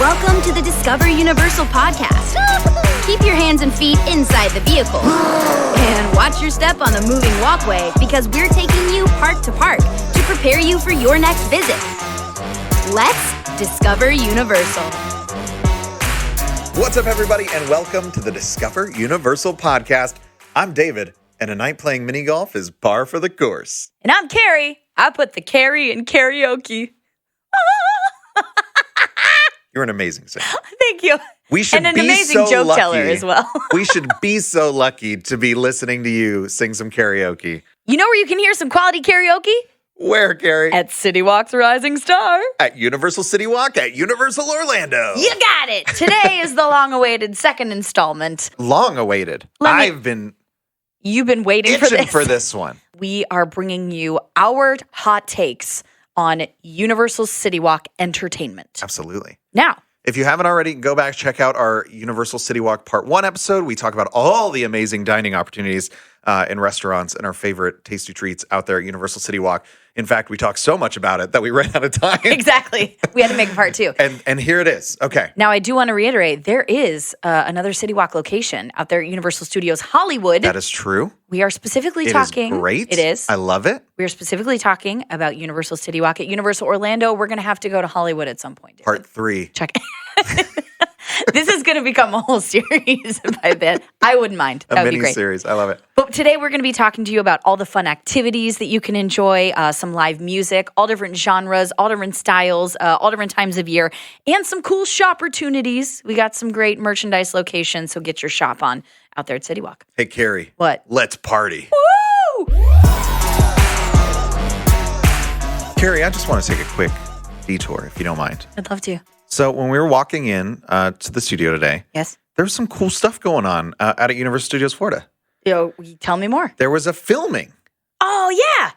Welcome to the Discover Universal podcast. Keep your hands and feet inside the vehicle. And watch your step on the moving walkway because we're taking you park to park to prepare you for your next visit. Let's Discover Universal. What's up, everybody, and welcome to the Discover Universal podcast. I'm David, and a night playing mini golf is par for the course. And I'm Kari. I put the Kari in karaoke. You're an amazing singer. Thank you. We should and an be amazing so joke lucky. teller as well. We should be so lucky to be listening to you sing some karaoke. You know where you can hear some quality karaoke? Where, Kari? At CityWalk's Rising Star. At Universal CityWalk at Universal Orlando. You got it. Today is the long-awaited second installment. Long awaited. You've been waiting for this one. We are bringing you our hot takes on Universal CityWalk entertainment. Absolutely. Now, if you haven't already, go back, check out our Universal CityWalk Part 1 episode. We talk about all the amazing dining opportunities in restaurants and our favorite tasty treats out there at Universal CityWalk. In fact, we talked so much about it that we ran out of time. Exactly. We had to make a part 2. And here it is. Okay. Now, I do want to reiterate, there is another CityWalk location out there at Universal Studios Hollywood. That is true. We are specifically talking. It is great. It is. I love it. We are specifically talking about Universal CityWalk at Universal Orlando. We're going to have to go to Hollywood at some point. Part 3. Check. This is going to become a whole series by then. I wouldn't mind. That would be great. A mini-series. I love it. But today we're going to be talking to you about all the fun activities that you can enjoy, some live music, all different genres, all different styles, all different times of year, and some cool shop opportunities. We got some great merchandise locations, so get your shop on out there at CityWalk. Hey, Kari. What? Let's party. Woo! Kari, I just want to take a quick detour, if you don't mind. I'd love to. So when we were walking in to the studio today, Yes. there was some cool stuff going on out at Universal Studios Florida. Tell me more. There was a filming. Oh, yeah.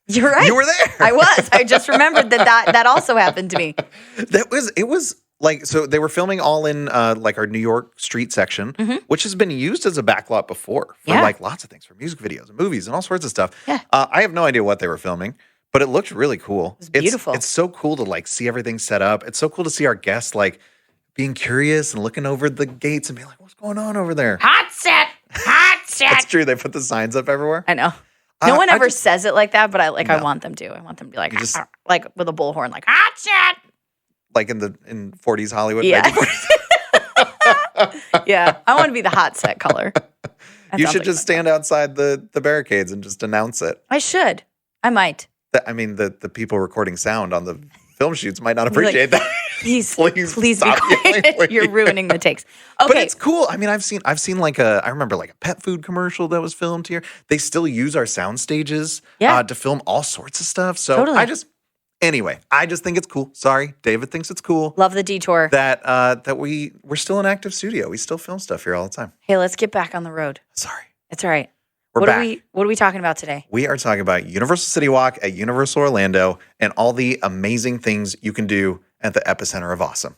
You're right. You were there. I was. I just remembered that also happened to me. It was like, so they were filming all in like our New York street section, which has been used as a backlot before for like lots of things, for music videos and movies and all sorts of stuff. Yeah. I have no idea what they were filming, but it looked really cool. It's beautiful. It's so cool to like see everything set up. It's so cool to see our guests like being curious and looking over the gates and being like, what's going on over there? Hot set. Hot set. That's true. They put the signs up everywhere. I know. No one ever says it like that, but I want them to. I want them to be like, like with a bullhorn, like hot set. Like in 40s Hollywood. Yeah. 1940s. Yeah. I want to be the hot set color. You should just stand outside the barricades and just announce it. I should. I might. The people recording sound on the film shoots might not appreciate that. Please be stop quiet. You're ruining the takes. Okay. But it's cool. I mean, I've seen like I remember like a pet food commercial that was filmed here. They still use our sound stages to film all sorts of stuff. So totally. I just think it's cool. Sorry, David thinks it's cool. Love the detour. That we're still an active studio. We still film stuff here all the time. Hey, let's get back on the road. Sorry. It's all right. We're back. What are we talking about today? We are talking about Universal CityWalk at Universal Orlando and all the amazing things you can do at the epicenter of awesome.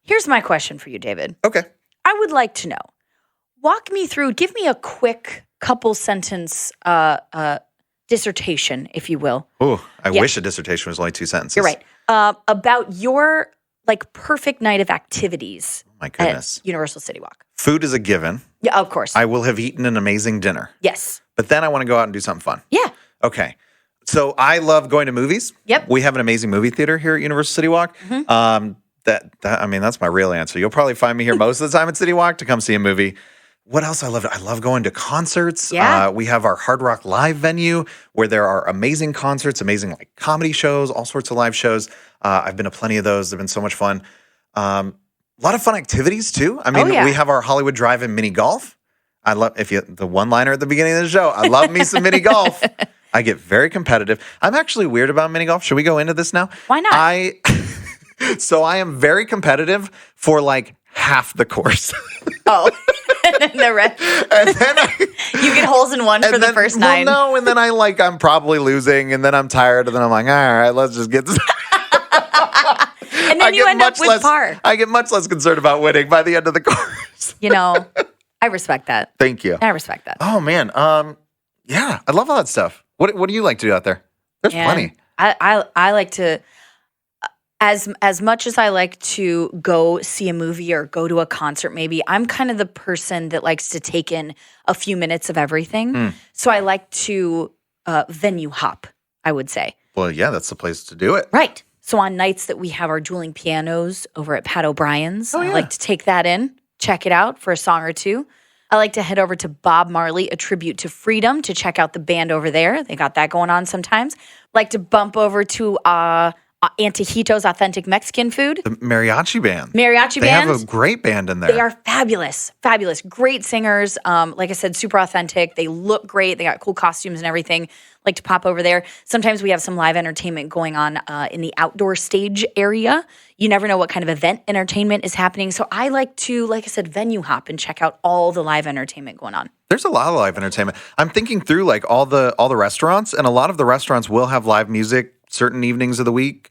Here's my question for you, David. Okay. I would like to know. Walk me through, give me a quick couple sentence dissertation, if you will. Oh, I wish a dissertation was only 2 sentences. You're right. About your like perfect night of activities Oh my goodness. at Universal CityWalk. Food is a given. Yeah, of course. I will have eaten an amazing dinner. Yes. But then I want to go out and do something fun. Yeah. Okay. So I love going to movies. Yep. We have an amazing movie theater here at Universal CityWalk. That's my real answer. You'll probably find me here most of the time at CityWalk to come see a movie. What else I love? I love going to concerts. Yeah. We have our Hard Rock Live venue where there are amazing concerts, amazing like comedy shows, all sorts of live shows. I've been to plenty of those. They've been so much fun. A lot of fun activities too. I mean, we have our Hollywood Drive-In mini golf. I love the one-liner at the beginning of the show. I love me some mini golf. I get very competitive. I'm actually weird about mini golf. Should we go into this now? Why not? So I am very competitive for like half the course. Oh, and then the rest. And then you get holes in one for the first 9. Well, no, and then I'm probably losing, and then I'm tired, and then I'm like, all right, let's just get this. And then you end up with par. I get much less concerned about winning by the end of the course. You know, I respect that. Thank you. I respect that. Oh, man. Yeah, I love all that stuff. What do you like to do out there? There's plenty. I like to, As much as I like to go see a movie or go to a concert, maybe I'm kind of the person that likes to take in a few minutes of everything. So I like to venue hop, I would say. Well, yeah, that's the place to do it. Right. So on nights that we have our dueling pianos over at Pat O'Brien's, I like to take that in, check it out for a song or two. I like to head over to Bob Marley, A Tribute to Freedom, to check out the band over there. They got that going on sometimes. Like to bump over to Antojito's Authentic Mexican Food. The mariachi band. They band. have a great band in there. They are fabulous. Fabulous. Great singers. Like I said, super authentic. They look great. They got cool costumes and everything. Like to pop over there. Sometimes we have some live entertainment going on in the outdoor stage area. You never know what kind of event entertainment is happening. So I like to, like I said, venue hop and check out all the live entertainment going on. There's a lot of live entertainment. I'm thinking through like all the restaurants, and a lot of the restaurants will have live music certain evenings of the week.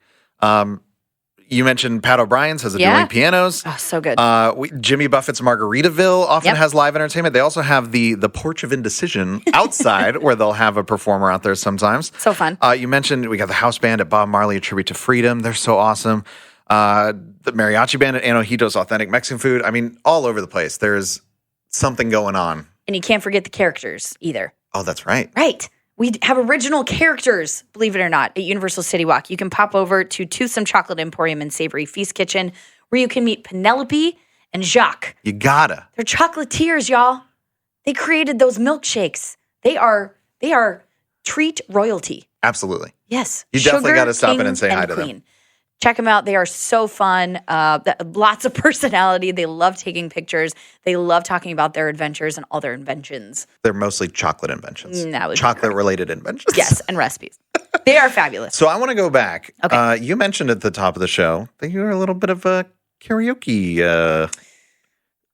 You mentioned Pat O'Brien's has a dueling pianos. Oh, so good. Jimmy Buffett's Margaritaville often has live entertainment. They also have the Porch of Indecision outside where they'll have a performer out there sometimes. So fun. You mentioned we got the house band at Bob Marley, A Tribute to Freedom. They're so awesome. The mariachi band at Antojito's Authentic Mexican Food. I mean, all over the place. There's something going on. And you can't forget the characters either. Oh, that's right. Right. We have original characters, believe it or not, at Universal CityWalk. You can pop over to Toothsome Chocolate Emporium and Savory Feast Kitchen, where you can meet Penelope and Jacques. You gotta. They're chocolatiers, y'all. They created those milkshakes. They are treat royalty. Absolutely. Yes. You definitely got to stop in and say hi to them. Check them out. They are so fun. Lots of personality. They love taking pictures. They love talking about their adventures and all their inventions. They're mostly chocolate inventions. That would chocolate-related inventions. Yes, and recipes. They are fabulous. So I want to go back. Okay. You mentioned at the top of the show that you were a little bit of a karaoke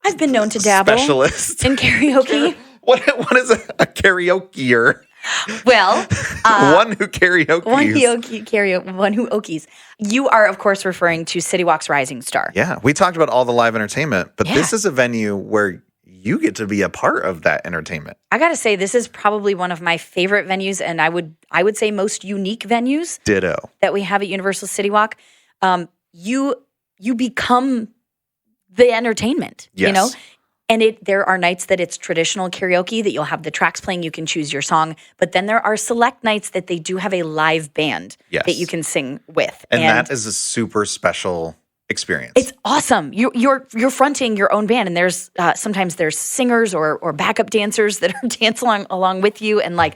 I've been known to dabble specialist in karaoke. What is a karaokeer? Well, one who karaoke. One who okies. You are, of course, referring to CityWalk's Rising Star. Yeah, we talked about all the live entertainment, but this is a venue where you get to be a part of that entertainment. I got to say, this is probably one of my favorite venues, and I would say most unique venues. Ditto. That we have at Universal CityWalk. You become the entertainment. Yes. You know. And there are nights that it's traditional karaoke, that you'll have the tracks playing, you can choose your song. But then there are select nights that they do have a live band that you can sing with. And that is a super special experience. It's awesome. You're fronting your own band, and there's sometimes there's singers or backup dancers that are dancing along with you. And like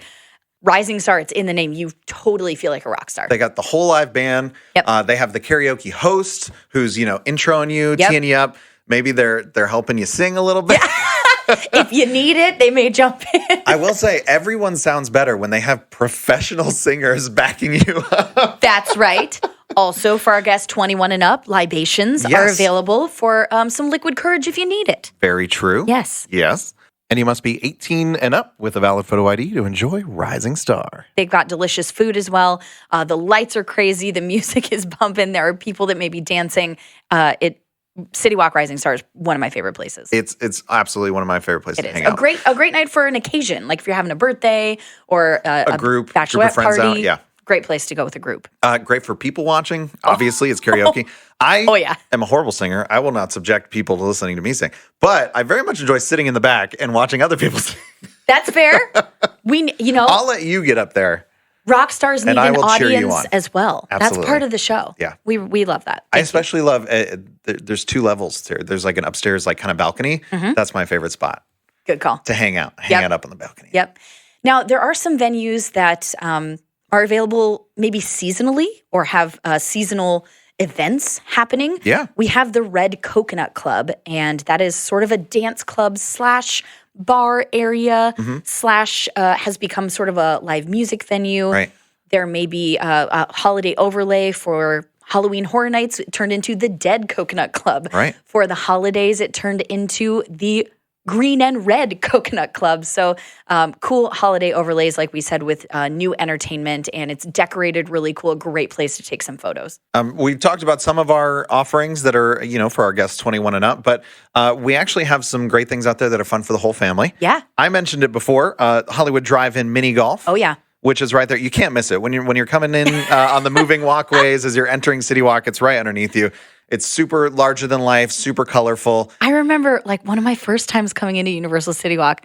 Rising Star, it's in the name. You totally feel like a rock star. They got the whole live band. Yep. They have the karaoke host who's, introing you, teeing you up. Maybe they're helping you sing a little bit. Yeah. If you need it, they may jump in. I will say everyone sounds better when they have professional singers backing you up. That's right. Also, for our guests 21 and up, libations are available for some liquid courage if you need it. Very true. Yes. Yes. And you must be 18 and up with a valid photo ID to enjoy Rising Star. They've got delicious food as well. The lights are crazy. The music is bumping. There are people that may be dancing. CityWalk Rising Star is one of my favorite places. It's absolutely one of my favorite places to hang out. A great night for an occasion, like if you're having a birthday or a group bachelorette of friends party. out. Yeah. Great place to go with a group. Great for people watching. Obviously, it's karaoke. I am a horrible singer. I will not subject people to listening to me sing. But I very much enjoy sitting in the back and watching other people sing. That's fair. I'll let you get up there. Rock stars need an audience as well. Absolutely. That's part of the show. Yeah. We love that. I especially love, there's two levels there. There's like an upstairs, like kind of balcony. Mm-hmm. That's my favorite spot. Good call. To hang out up on the balcony. Yep. Now, there are some venues that are available maybe seasonally or have seasonal events happening. Yeah. We have the Red Coconut Club, and that is sort of a dance club / bar area / has become sort of a live music venue. Right. There may be a holiday overlay for Halloween Horror Nights. It turned into the Dead Coconut Club. Right. For the holidays, it turned into the Green and Red Coconut Club. So cool holiday overlays, like we said, with new entertainment, and it's decorated really cool. Great place to take some photos. We've talked about some of our offerings that are, for our guests 21 and up, but we actually have some great things out there that are fun for the whole family. Yeah. I mentioned it before, Hollywood Drive-In Mini Golf. Oh, yeah. which is right there. You can't miss it when you're coming in on the moving walkways as you're entering CityWalk. It's right underneath you. It's super larger than life, super colorful. I remember like one of my first times coming into Universal CityWalk,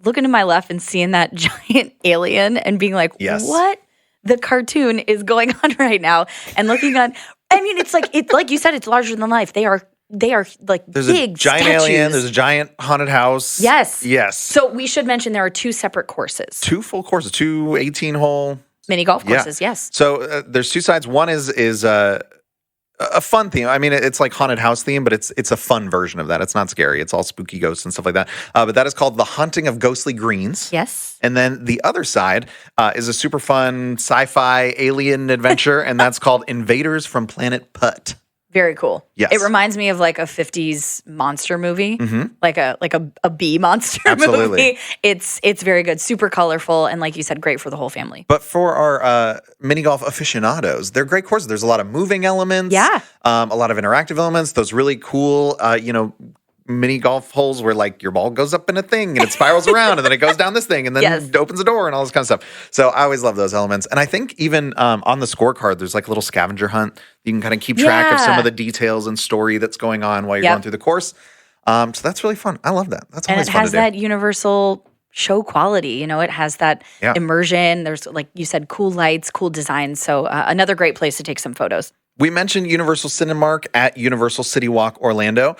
looking to my left and seeing that giant alien and being like, what the cartoon is going on right now? And looking on, I mean, it's like you said, it's larger than life. They are like there's big a giant statues. alien. There's a giant haunted house. Yes. Yes. So we should mention there are 2 separate courses. 2 full courses, 2 18-hole. Mini golf courses, yes. So there's 2 sides. One is a fun theme. I mean, it's like haunted house theme, but it's a fun version of that. It's not scary. It's all spooky ghosts and stuff like that. But that is called The Haunting of Ghostly Greens. Yes. And then the other side is a super fun sci-fi alien adventure, and that's called Invaders from Planet Putt. Very cool. Yes. It reminds me of like a 50s monster movie, like a bee monster movie. It's very good, super colorful, and like you said, great for the whole family. But for our mini golf aficionados, they're great courses. There's a lot of moving elements, a lot of interactive elements. Those really cool, mini golf holes where like your ball goes up in a thing and it spirals around and then it goes down this thing and then it opens a door and all this kind of stuff. So I always love those elements. And I think even on the scorecard, there's like a little scavenger hunt. You can kind of keep track of some of the details and story that's going on while you're going through the course. So that's really fun. I love that. That's always fun to do. And it has that universal show quality. It has that immersion. There's, like you said, cool lights, cool designs. So another great place to take some photos. We mentioned Universal Cinemark at Universal CityWalk Orlando.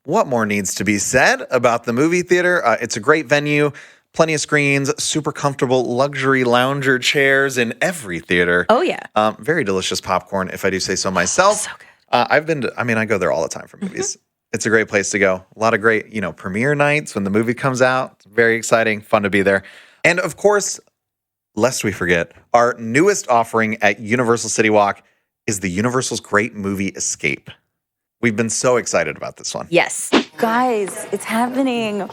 What more needs to be said about the movie theater? It's a great venue, plenty of screens, super comfortable luxury lounger chairs in every theater. Oh, yeah. Very delicious popcorn, if I do say so myself. So good. I go there all the time for movies. It's a great place to go. A lot of great, premiere nights when the movie comes out. It's very exciting, fun to be there. And of course, lest we forget, our newest offering at Universal CityWalk is the Universal's Great Movie Escape. We've been so excited about this one. Yes. Guys, it's happening.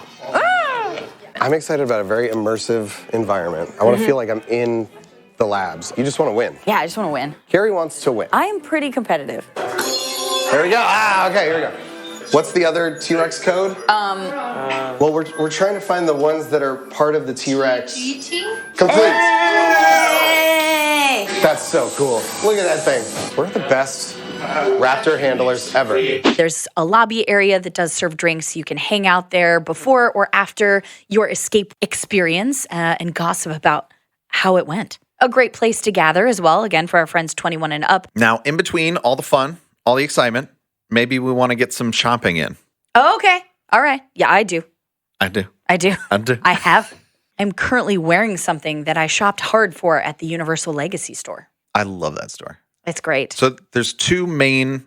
I'm excited about a very immersive environment. I want to feel like I'm in the labs. You just want to win. Yeah, I just want to win. Kari wants to win. I am pretty competitive. There we go. Okay, here we go. What's the other T-Rex code? Well, we're trying to find the ones that are part of the T-Rex. Complete. Hey! That's so cool. Look at that thing. We're the best raptor handlers ever. There's a lobby area that does serve drinks. You can hang out there before or after your escape experience and gossip about how it went. A great place to gather as well, again, for our friends 21 and up. Now, in between all the fun, all the excitement, maybe we want to get some shopping in. Oh, okay. All right. Yeah, I do. I do. I have. I'm currently wearing something that I shopped hard for at the Universal Legacy store. I love that store. It's great. So there's 2 main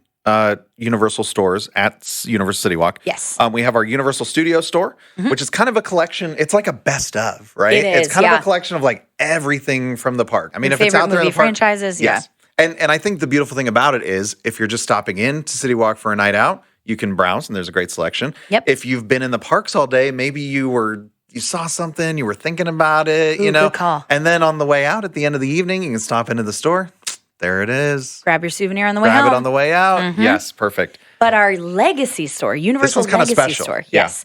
Universal stores at Universal CityWalk. Yes. We have our Universal Studio store, which is kind of a collection. It's like a best of, right? It is, it's kind of a collection of like everything from the park. I mean, Your if it's out there in movie the park, franchises, yes. And I think the beautiful thing about it is if you're just stopping in to CityWalk for a night out, you can browse and there's a great selection. Yep. If you've been in the parks all day, maybe you saw something, you were thinking about it, Ooh, good call. And then on the way out at the end of the evening, you can stop into the store. There it is. Grab your souvenir on the way Grab home. it on the way out. Yes, perfect. But our Legacy store, Universal This one's kinda Legacy special. store, Yeah. yes.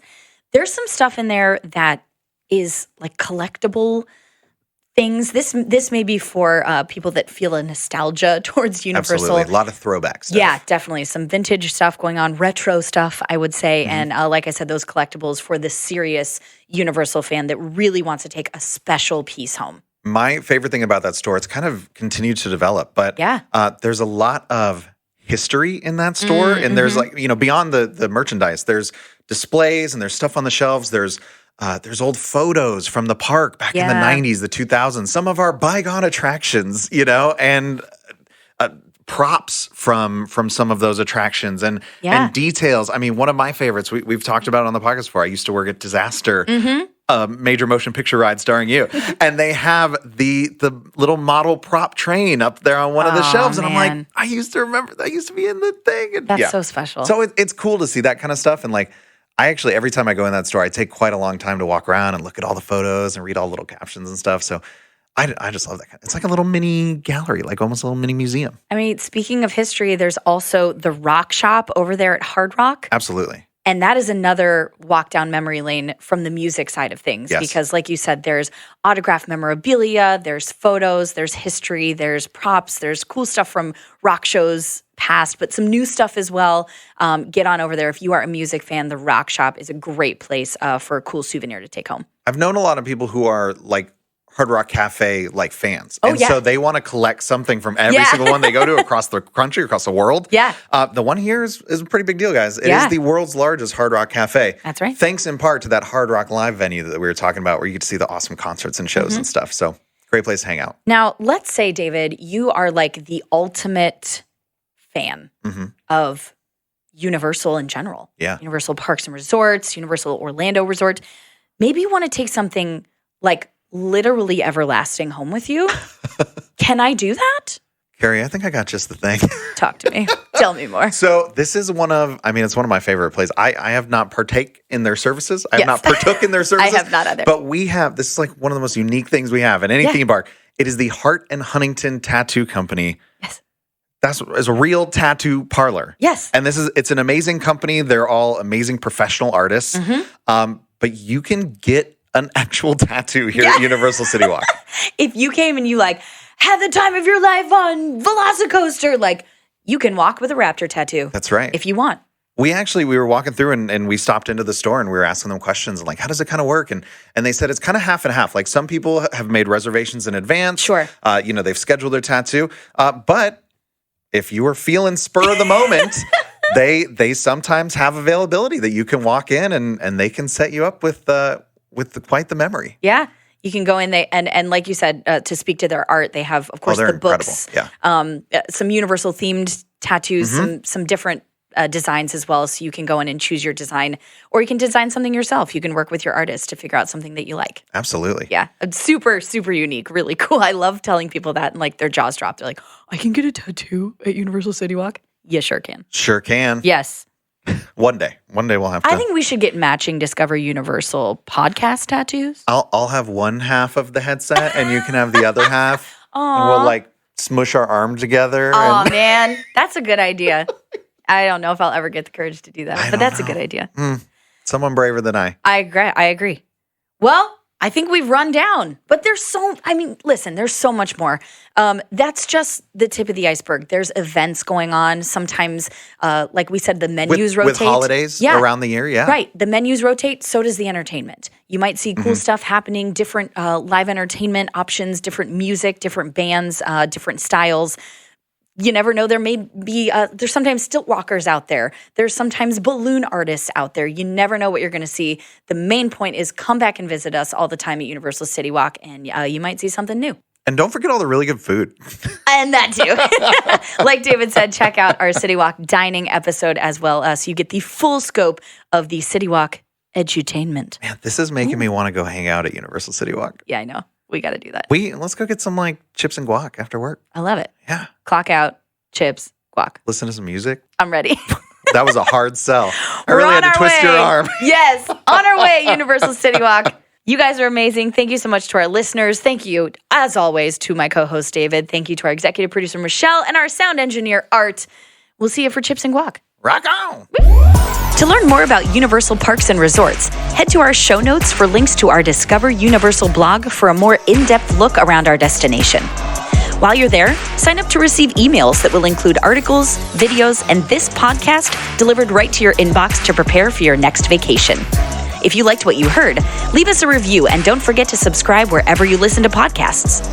There's some stuff in there that is like collectible things. This may be for people that feel a nostalgia towards Universal. Absolutely. A lot of throwback stuff. Yeah, definitely. Some vintage stuff going on, retro stuff, I would say. And like I said, those collectibles for the serious Universal fan that really wants to take a special piece home. My favorite thing about that store, it's kind of continued to develop, but there's a lot of history in that store. And there's like, beyond the merchandise, there's displays and there's stuff on the shelves. There's old photos from the park back in the 90s, the 2000s, some of our bygone attractions, and props from some of those attractions and details. I mean, one of my favorites, we've talked about it on the podcast before. I used to work at Disaster, major motion picture ride starring you. And they have the little model prop train up there on one of the shelves. And I'm like, I used to remember that used to be in the thing. And That's so special. So it's cool to see that kind of stuff. And like, I actually, every time I go in that store, I take quite a long time to walk around and look at all the photos and read all the little captions and stuff. So I just love that. It's like a little mini gallery, like almost a little mini museum. I mean, speaking of history, there's also the Rock Shop over there at Hard Rock. Absolutely. And that is another walk down memory lane from the music side of things. Yes. Because like you said, there's autographed memorabilia, there's photos, there's history, there's props, there's cool stuff from rock shows past, but some new stuff as well. Get on over there. If you are a music fan, the Rock Shop is a great place for a cool souvenir to take home. I've known a lot of people who are like Hard Rock Cafe like fans. Oh, and yeah. so they want to collect something from every single one they go to across the country, across the world. Yeah. The one here is a pretty big deal, guys. It Yeah. is the world's largest Hard Rock Cafe. That's right. Thanks in part to that Hard Rock Live venue that we were talking about where you get to see the awesome concerts and shows and stuff. So great place to hang out. Now, let's say, David, you are like the ultimate fan of Universal in general. Yeah. Universal Parks and Resorts, Universal Orlando Resort. Maybe you want to take something like literally everlasting home with you. Can I do that? Kari, I think I got just the thing. Talk to me. Tell me more. So this is it's one of my favorite places. I have not partake in their services. I have not partook in their services. I have not either. But this is like one of the most unique things we have in any theme park. It is the Hart and Huntington Tattoo Company. Yes. Is a real tattoo parlor. Yes. And it's an amazing company. They're all amazing professional artists. But you can get an actual tattoo here at Universal CityWalk. If you came and you had the time of your life on Velocicoaster, you can walk with a raptor tattoo. That's right. If you want. We were walking through and we stopped into the store and we were asking them questions like, how does it kind of work? And they said it's kind of half and half. Like some people have made reservations in advance. Sure. They've scheduled their tattoo. But if you are feeling spur of the moment, they sometimes have availability that you can walk in and they can set you up with quite the memory. Yeah. You can go in there and like you said, to speak to their art, they have, of course, the books. Incredible. Yeah. Some Universal themed tattoos, some different designs as well. So you can go in and choose your design, or you can design something yourself. You can work with your artist to figure out something that you like. Absolutely. Yeah. It's super, super unique. Really cool. I love telling people that and their jaws drop. They're like, I can get a tattoo at Universal CityWalk. You sure can. Sure can. Yes. One day we'll have to. I think we should get matching Discover Universal podcast tattoos. I'll have one half of the headset and you can have the other half. Aww. And we'll smush our arms together. Oh, man. That's a good idea. I don't know if I'll ever get the courage to do that, but that's a good idea. Someone braver than I. I agree. Well, I think we've run down, but there's so much more. That's just the tip of the iceberg. There's events going on. Sometimes, like we said, the menus rotate. With holidays around the year, yeah. Right. The menus rotate, so does the entertainment. You might see cool stuff happening, different live entertainment options, different music, different bands, different styles. You never know. There may be, there's sometimes stilt walkers out there. There's sometimes balloon artists out there. You never know what you're going to see. The main point is come back and visit us all the time at Universal CityWalk, and you might see something new. And don't forget all the really good food. And that too. Like David said, check out our CityWalk dining episode as well, so you get the full scope of the CityWalk edutainment. Man, this is making me want to go hang out at Universal CityWalk. Yeah, I know. We got to do that. Let's go get some chips and guac after work. I love it. Yeah. Clock out, chips, guac. Listen to some music. I'm ready. That was a hard sell. I really had to twist your arm. Yes, on our way at Universal CityWalk. You guys are amazing. Thank you so much to our listeners. Thank you, as always, to my co-host, David. Thank you to our executive producer, Michelle, and our sound engineer, Art. We'll see you for chips and guac. Rock on! To learn more about Universal Parks and Resorts, head to our show notes for links to our Discover Universal blog for a more in-depth look around our destination. While you're there, sign up to receive emails that will include articles, videos, and this podcast delivered right to your inbox to prepare for your next vacation. If you liked what you heard, leave us a review and don't forget to subscribe wherever you listen to podcasts.